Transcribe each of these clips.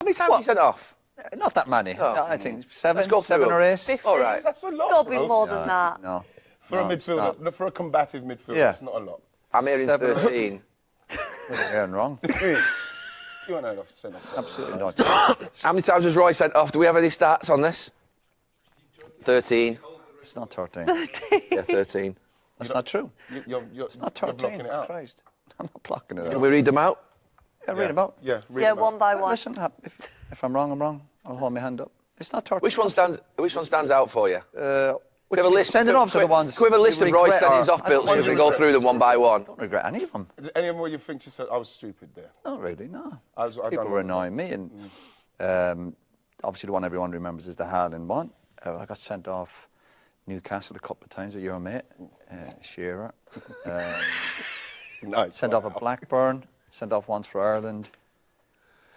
many times have you sent off? Not that many. Oh. I think 7 Let's go or through 8. All right. That's a lot, It's got to be bro. more than that. No. For a midfielder, for a combative midfielder, it's not a lot. I'm hearing 7. 13. You're hearing wrong. You weren't enough to send off. Absolutely not. How many times was Roy sent off? Do we have any stats on this? 13. It's not 13. Yeah, 13. That's not true. It's not 13. You're blocking it out. Christ. I'm not blocking it out. Can we read them out? Yeah, read them out. Yeah, read Yeah, them out. one by one. Listen, if I'm wrong, I'm wrong. I'll hold my hand up. It's not 13. Which one stands out for you? We have a list. Send it off to the ones. Can we have a list of Roy regret sendings or- off, Bill, so we Ones can you go regret. through them one by one? I don't regret any of them. Is there any more you think you said, I was stupid there? Not really, no. I People don't were know. annoying me, and obviously the one everyone remembers is the Haaland one. I got sent off Newcastle a couple of times with your mate, Shearer. Nice. Sent off at Blackburn. Sent off once for Ireland.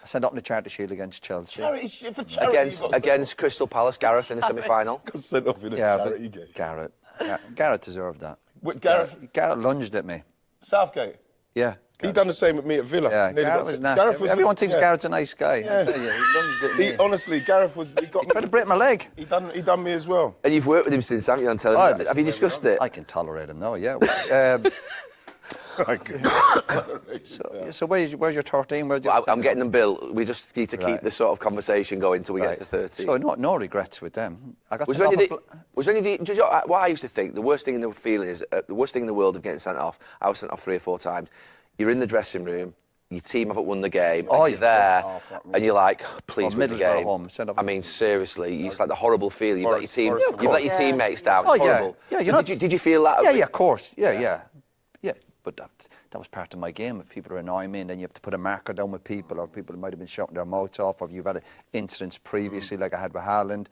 I sent off in the Charity Shield against Chelsea. For charity, Against Crystal Palace, Gareth in the semi-final. got sent off in a Yeah, charity but game. Gareth deserved that. Wait, Gareth Gareth lunged at me. Southgate. Yeah. He done the same with me at Villa. Yeah, Nearly Gareth got was sent- nasty. Everyone thinks Gareth's a nice guy. Yeah. I tell you, he lunged at me. He, honestly, Gareth was. He got. Tried to break my leg. He done me as well. And you've worked with him since, haven't you, on Oh, television? Have you discussed it? I can tolerate him now, yeah. So where's your 13? Where's your Well, I'm getting them, Bill. We just need to keep Right. the sort of conversation going until we Right. get to 13. So no regrets with them. I got Was sent there any? off Was there any? Do you know what I used to think? The worst thing in the feeling is the worst thing in the world of getting sent off. I was sent off 3 or 4 times. You're in the dressing room. Your team haven't won the game. Oh, And you're there, Oh, fuck me. and you're like, please win the Middlesbrough game. home, sent off- I mean, seriously, it's like the horrible feeling. Forest, You've Forest, let your teammates down. Oh It's yeah, horrible. yeah. So did you feel that? Yeah, of course. Yeah. But that was part of my game. If people are annoying me, and then you have to put a marker down with people, or people might have been shouting their mouths off, or you've had incidents previously, like I had with Haaland.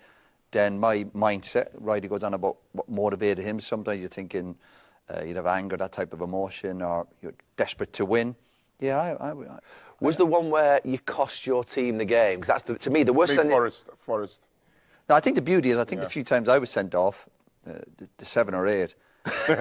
Then my mindset, right, he goes on about what motivated him. Sometimes you're thinking you'd have anger, that type of emotion, or you're desperate to win. Yeah, I Was the one where you cost your team the game? Because that's, to me, the worst Me, thing. Forest. No, I think the beauty is, the few times I was sent off, the 7 or 8. Do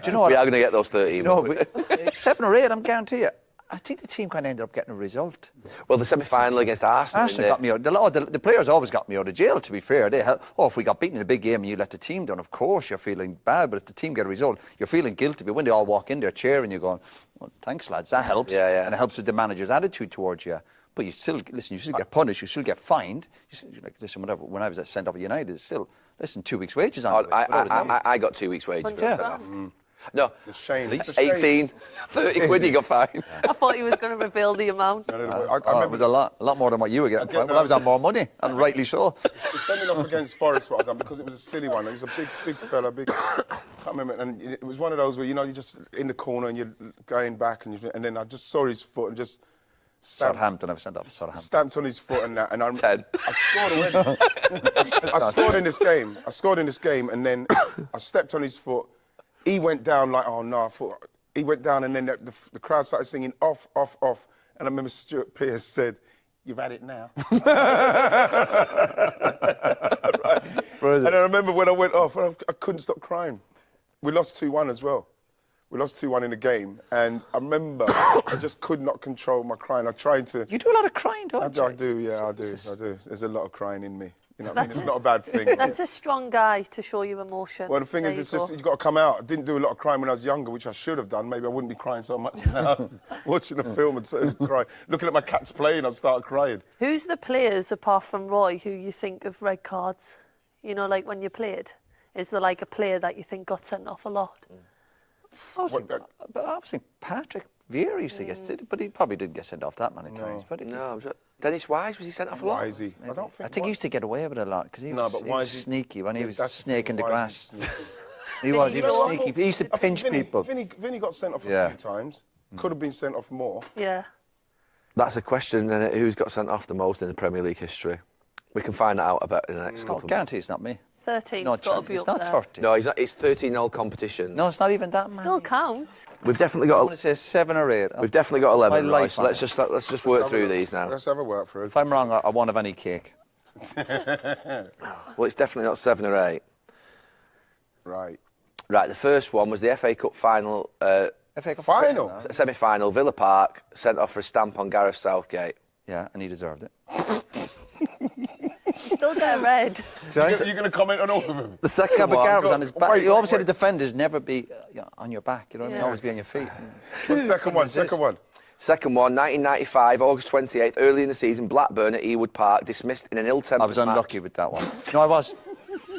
you know what? We are going to get those 13. No, won't we? but 7 or 8, I'm guarantee you. I think the team kind of ended up getting a result. Well, the semi-final against Arsenal. Arsenal got me out. The players always got me out of jail, to be fair. If we got beaten in a big game and you let the team down, of course you're feeling bad. But if the team get a result, you're feeling guilty. But when they all walk in there cheering, you're going, well, thanks, lads, that helps. Yeah. And it helps with the manager's attitude towards you. But you still get punished, you still get fined. Whatever. When I was sent off at United, it's still, 2 weeks' wages on it. I got 2 weeks' wages. for Yeah. sent off. No, The shame. It's the shame. 18, 30 quid you got fined. I thought he was going to reveal the amount. I It remember was a lot more than what you were getting. Well, I was on more money, and rightly so. the sending off against Forest what I done because it was a silly one. It was a big fella, I can't remember. And it was one of those where you're just in the corner and you're going back, and then I just saw his foot and just Southampton, I was sent off. Southampton. stamped on his foot and that, and 10. I scored already. I scored in this game. And then I stepped on his foot. He went down like, oh no, I thought he went down, and then the crowd started singing off. And I remember Stuart Pearce said, "You've had it now." Brilliant. And I remember when I went off, I couldn't stop crying. We lost 2-1 as well. We lost 2-1 in the game, and I remember I just could not control my crying. I tried to. You do a lot of crying, don't you? I do. There's a lot of crying in me. You know what I mean? It's not a bad thing. That's a strong guy to show you emotion. Well, the thing is, There it's you just go. you've got to come out. I didn't do a lot of crying when I was younger, which I should have done. Maybe I wouldn't be crying so much now. Watching a film and sort of crying. Looking at my cats playing, I'd start crying. Who's the players, apart from Roy, who you think of red cards? You know, like when you played? Is there like a player that you think got sent off a lot? I was thinking Patrick Vieira used to get, but he probably didn't get sent off that many times. But No, Dennis Wise, was he sent off a lot? Wisey. I don't think. I think he used to get away with it a lot because he was Wisey- sneaky when he Yeah, was that's the snaking the thing, grass. Wisey's sneaky. He was Vinny sneaky. He used to I think pinch people. Vinny got sent off a Yeah. few times. Could have been sent off more. Yeah. That's a question, isn't it? Who's got sent off the most in the Premier League history? We can find that out about in the next I couple of guarantee it's not me. 13's No, got to be it's up not there. 30. No, he's not. It's 13 all competition. No, it's not even that many. Still counts. We've definitely I got. want to say 7 or 8. We've definitely got 11. My Right, life so on let's it. just work through these now. Let's have a work through. If I'm wrong, I won't have any cake. Well, it's definitely not 7 or 8. Right. Right, the first one was the FA Cup final, FA Cup Final? semi-final, Villa Park, sent off for a stamp on Gareth Southgate. Yeah, and he deserved it. You still get a red. So You're going to comment on all of them? The second yeah, but one. Gareth was on his back. Wait, You always say wait. the defenders never be on your back. You know what I mean? Yeah. Always be on your feet. What's the second one? Second one. Second one, 1995, August 28th, early in the season, Blackburn at Ewood Park, dismissed in an ill-tempered I was unlucky with that one. No, I was.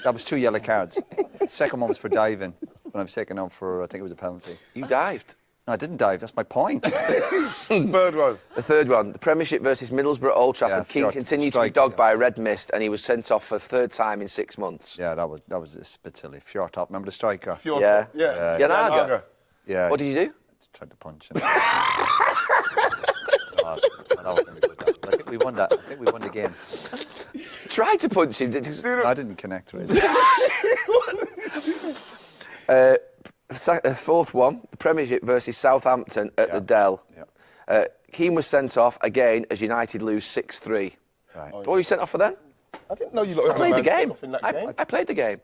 That was 2 yellow cards. Second one was for diving, when I was taken on for, I think it was a penalty. You dived. No, I didn't dive. That's my point. Third one. The third one, the Premiership versus Middlesbrough at Old Trafford. Yeah, Keane short continued to be strike, dogged yeah. by a red mist, and he was sent off for the third time in 6 months. Yeah, that was a bit silly. Fjortop, remember the striker? Yeah. Yeah. Janaga. Yeah. What did you do? Tried to punch him. That was really good. I think we won that. I think we won the game. Tried to punch him. Did you? I didn't connect really. Fourth one, the Premiership versus Southampton at the Dell. Yeah. Keane was sent off again as United lose 6-3. Right. What were you sent off for then? I didn't know you lot I played the game. in that game. I played the game.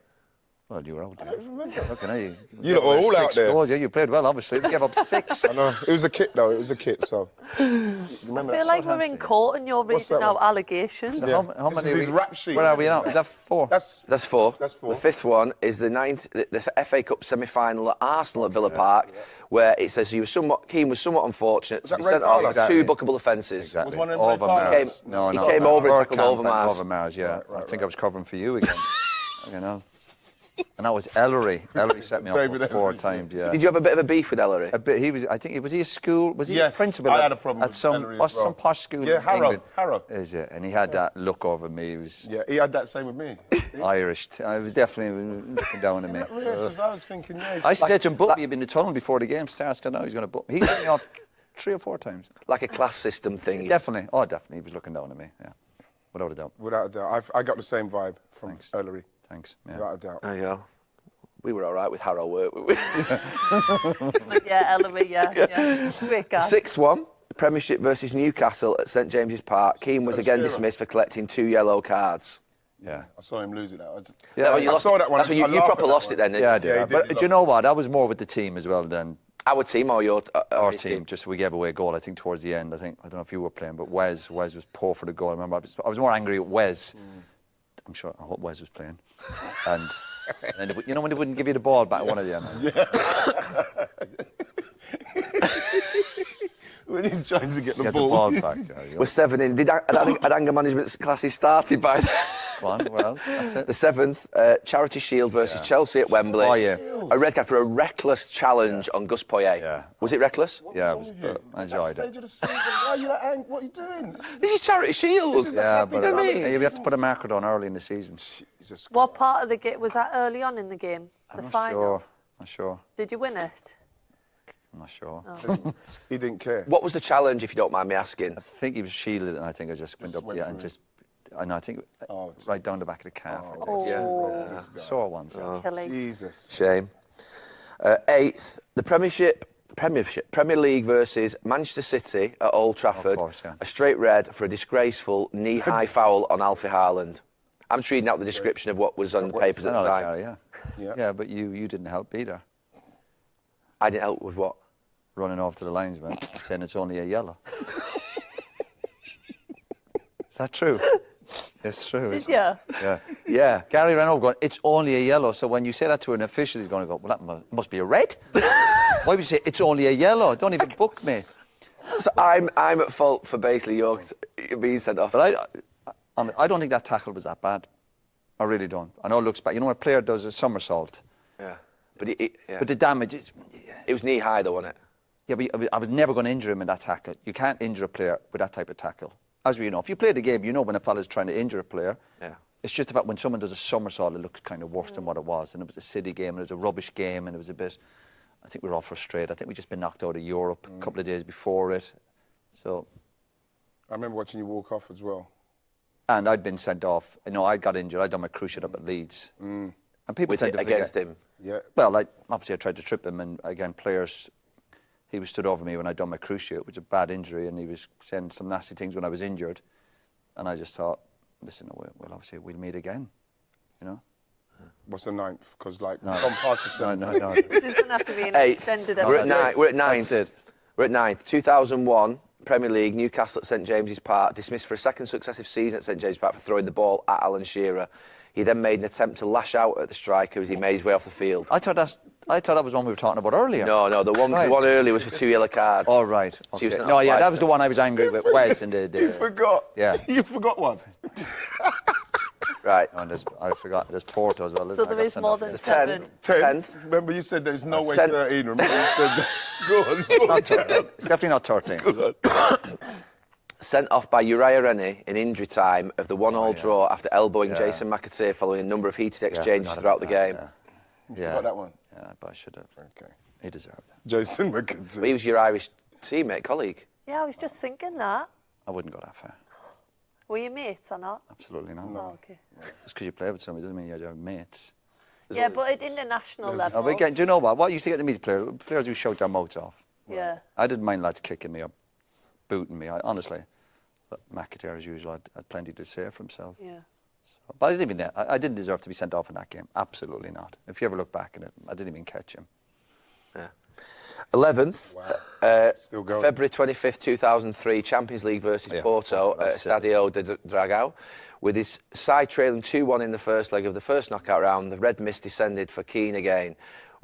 Well, you were out. I don't remember. Okay, now you lot were all out 6 there. goals. Yeah, you played well, obviously. You gave up 6. I know. It was a kit, though. It was a kit, so. I feel like we're in court and you're What's reading that out one? allegations. So Yeah. how This many? is his rap sheet. Where are we now? Is that 4? That's 4. That's 4. The fifth one is the FA Cup semi-final at Arsenal at Villa Park, where it says Keane was somewhat unfortunate to that be red sent card? off for Exactly. 2 bookable offences. Exactly. Was one of them red Overmars. cards? He came over and tackled Overmars. Overmars. Overmars, yeah. I think I was covering for you again. You know. And that was Ellery. Ellery set me up David 4 Ellery. times, yeah. Did you have a bit of a beef with Ellery? A bit, he was. I think was he a school? Was he Yes, a principal? I had a problem at with some Ellery as well. some posh school. Yeah, in Harrow, England. Harrow. Is it? And he had that look over me. He was Yeah, he had that same with me. Irish. I was definitely looking down at me. Because I was thinking, yeah. I said to him, "Book me in the tunnel before the game starts." Now he's going to book me. He sent me off 3 or 4 times. Like a class system thing. Definitely. Oh, definitely. He was looking down at me. Yeah, without a doubt. Without a doubt. I got the same vibe from Thanks. Ellery. Thanks. Yeah. Without a doubt. There you go. We were all right with Harrow, weren't we? Yeah, Ellery, yeah. Great guy. Sixth one, Premiership versus Newcastle at St James's Park. Keane was again dismissed for collecting 2 yellow cards. Yeah. I saw him lose it now. Yeah, you I lost- saw that one. That's when you I laughed proper at that lost one. it then, didn't Yeah, I you? did. Yeah, he did. But He do you lost. know what? I was more with the team as well than Our team or your our his team. Just we gave away a goal. I think towards the end. I don't know if you were playing, but Wes was poor for the goal. I remember I was more angry at Wes. I'm sure. I hope Wes was playing. And you know when they wouldn't give you the ball back, one of them. When he's trying to get the Get the ball. ball back. We're 7 in. Had anger management classes started by then? Go on, what else? That's it. The 7th, Charity Shield versus Chelsea at Wembley. Oh, yeah. A red card for a reckless challenge on Gus Poyet. Yeah. Was it reckless? Yeah, it was. I That enjoyed stage it. of the season, why are you that angry? What are you doing? This is Charity Shield. This is the Yeah, happy but You know what I mean? you have to put a marker down early in the season. Jesus. What part of the game was that early on in the game? The I'm not final? sure. Not sure. Did you win it? I'm not sure. He didn't care. What was the challenge, if you don't mind me asking? I think he was shielded, and I think I just went up, went yeah, for and it. just. And I think Oh, right down the back of the calf. I think. Oh, Sore ones. Yeah. killing. Jesus. Shame. 8th, the Premier League versus Manchester City at Old Trafford. course, yeah. A straight red for a disgraceful knee-high foul on Alfie Haaland. I'm just reading out the description of what was on the papers at the Another time. carry, yeah. Yeah. Yeah, but you didn't help either. I didn't help with what? Running off to the linesman and saying it's only a yellow. Is that true? It's true. Did isn't you? it? Yeah. Yeah. Gary ran over going, it's only a yellow. So when you say that to an official, he's going to go, well, that must be a red. Why would you say it's only a yellow? Don't even book me. So I'm at fault for basically your being sent off. But I don't think that tackle was that bad. I really don't. I know it looks bad. You know when a player does a somersault? Yeah. But But the damage is... it was knee-high though, wasn't it? Yeah, but I was never going to injure him in that tackle. You can't injure a player with that type of tackle. As we know, if you play the game, you know when a fella's trying to injure a player. Yeah. It's just the fact when someone does a somersault, it looks kind of worse than what it was. And it was a City game, and it was a rubbish game, and it was a bit... I think we were all frustrated. I think we'd just been knocked out of Europe a couple of days before it. So... I remember watching you walk off as well. And I'd been sent off. You know, I got injured. I'd done my cruciate up at Leeds. And people With tend it to forget. against him. Yeah. Well, obviously I tried to trip him, and again, players... He was stood over me when I'd done my cruciate, which was a bad injury, and he was saying some nasty things when I was injured. And I just thought, listen, we'll meet again, you know? What's the 9th? Because, like, No. gone past the 7th. No. This is going to have to be an Eighth. extended We're at episode. nine. We're at 9th. That's it. We're at 9th. 2001, Premier League, Newcastle at St James's Park, dismissed for a second successive season at St James's Park for throwing the ball at Alan Shearer. He then made an attempt to lash out at the striker as he made his way off the field. I thought that was one we were talking about earlier. No, the one earlier was for 2 yellow cards. Oh, right. So Okay. No, yeah, that was the one I was angry with Wes and the You forgot. Yeah. You forgot one. Right. Oh, and I forgot. There's Porto as well. So there is more than 7. 10th. Remember you said there's no way 10. 13. Remember you said that. Go on. It's not 13. It's definitely not 13. Sent off by Uriah Rennie in injury time of the 1-1 draw after elbowing Jason McAteer following a number of heated exchanges throughout the game. You got that one? Yeah, but I should have. Okay. He deserved that. Jason But McAteer. he was your Irish teammate, colleague. Yeah, I was just thinking that. I wouldn't go that far. Were you mates or not? Absolutely not. Oh, okay. Just because you play with somebody doesn't mean you're mates. Yeah, but at international Oh, level. but again, do you know what? What used to get to meet players who shout their mouths off. Yeah. I didn't mind lads kicking me or booting me, honestly. But McAteer, as usual, had plenty to say for himself. Yeah. So, but I didn't deserve to be sent off in that game. Absolutely not. If you ever look back at it, I didn't even catch him. Yeah. 11th, Still going. February 25th, 2003, Champions League versus Porto at Estadio de Dragao. With his side trailing 2-1 in the first leg of the first knockout round, the red mist descended for Keane again.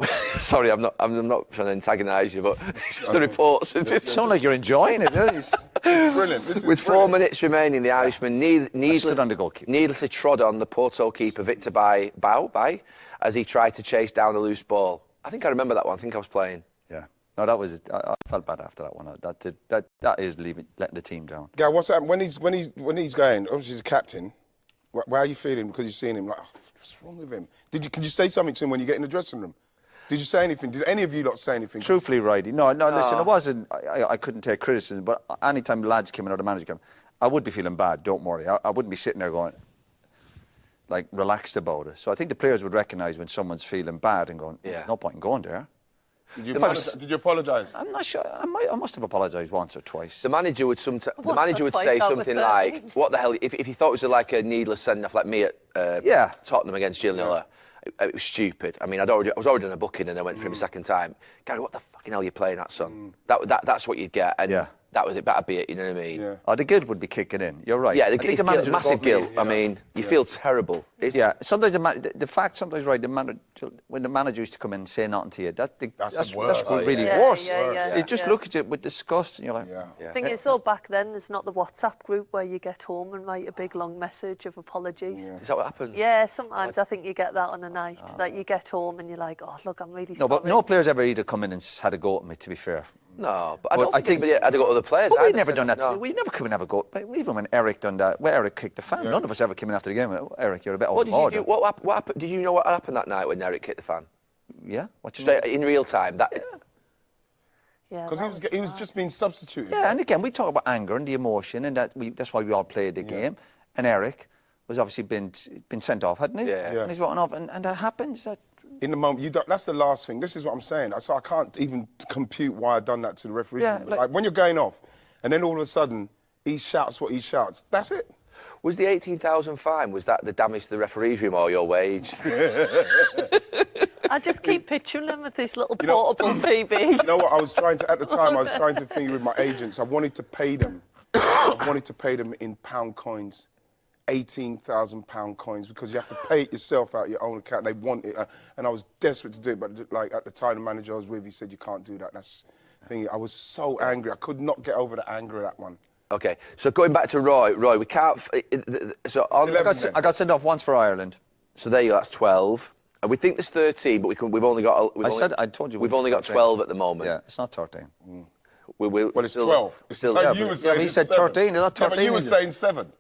Sorry, I'm not trying to antagonise you, but it's just the reports. You sound like you're enjoying it, don't you? Brilliant. This is With 4 minutes remaining, the Irishman stood on the goalkeeper. needlessly trod on the Porto keeper Victor Bau as he tried to chase down a loose ball. I think I remember that one. I think I was playing. Yeah. No, that was. I felt bad after that one. That is letting the team down. Yeah, what's happening when he's going? Obviously, he's a captain. Why are you feeling? Because you're seeing him like, oh, what's wrong with him? Could you say something to him when you get in the dressing room? Did you say anything? Did any of you lot say anything? Truthfully, Righty, no. Listen, it wasn't. I couldn't take criticism, but anytime lads came in or the manager came, I would be feeling bad. Don't worry, I wouldn't be sitting there going like relaxed about it. So I think the players would recognise when someone's feeling bad and going, "There's no point in going there." Did you apologise? I'm not sure. I must have apologised once or twice. The manager would say twice out something with like, "What the hell?" If he thought it was like a needless send-off, like me at Tottenham against Gillingham, it was stupid. I mean, I was already on a booking and I went for him a second time. Gary, what the fucking hell are you playing that, son? That's what you'd get, and that was it. Better be it. You know what I mean? Yeah. Oh, the guilt would be kicking in. You're right. Yeah, it's guilt, massive guilt. I mean, you feel terrible. Sometimes the fact, sometimes right, when the manager used to come in and say nothing to you, that's really worse. They just look at you with disgust, and you're like, The thing is, so back then, there's not the WhatsApp group where you get home and write a big long message of apologies. Yeah. Is that what happens? Yeah, sometimes I think you get that on a night that you get home and you're like, oh look, I'm really sorry. No, but no players ever either come in and had a go at me. To be fair. No, but I think anybody had to go to other players. But we'd never done that. No. We never come and have a go. Even when Eric done that, when Eric kicked the fan, none of us ever came in after the game. Oh, Eric, you're a bit overboard. What happened? Did you know what happened that night when Eric kicked the fan? Yeah. In real time. Because he was just being substituted. Yeah, and again, we talk about anger and the emotion, and that's why we all played the game. And Eric was obviously been sent off, hadn't he? Yeah. And he's walking off, and that happens. In the moment, that's the last thing. This is what I'm saying. So I can't even compute why I done that to the referee. Yeah, like when you're going off, and then all of a sudden he shouts what he shouts. That's it. Was the 18,000 fine? Was that the damage to the referee's room or your wage? I just keep picturing him with this little portable TV. You know what? I was trying to think with my agents. I wanted to pay them. In pound coins. £18,000 coins, because you have to pay it yourself out of your own account. They want it, and I was desperate to do it, but like at the time the manager I was with, he said you can't do that. That's the thing. I was so angry. I could not get over the anger of that one. Okay, so going back to Roy, we can't. I got sent off once for Ireland. So there you go. That's 12. And we think there's 13, but we've only got. I told you we've only got 12 at the moment. Yeah, it's not 13. Well, it's 12. Still, you were saying he said 13. It's not 13. Yeah, but you were saying 7.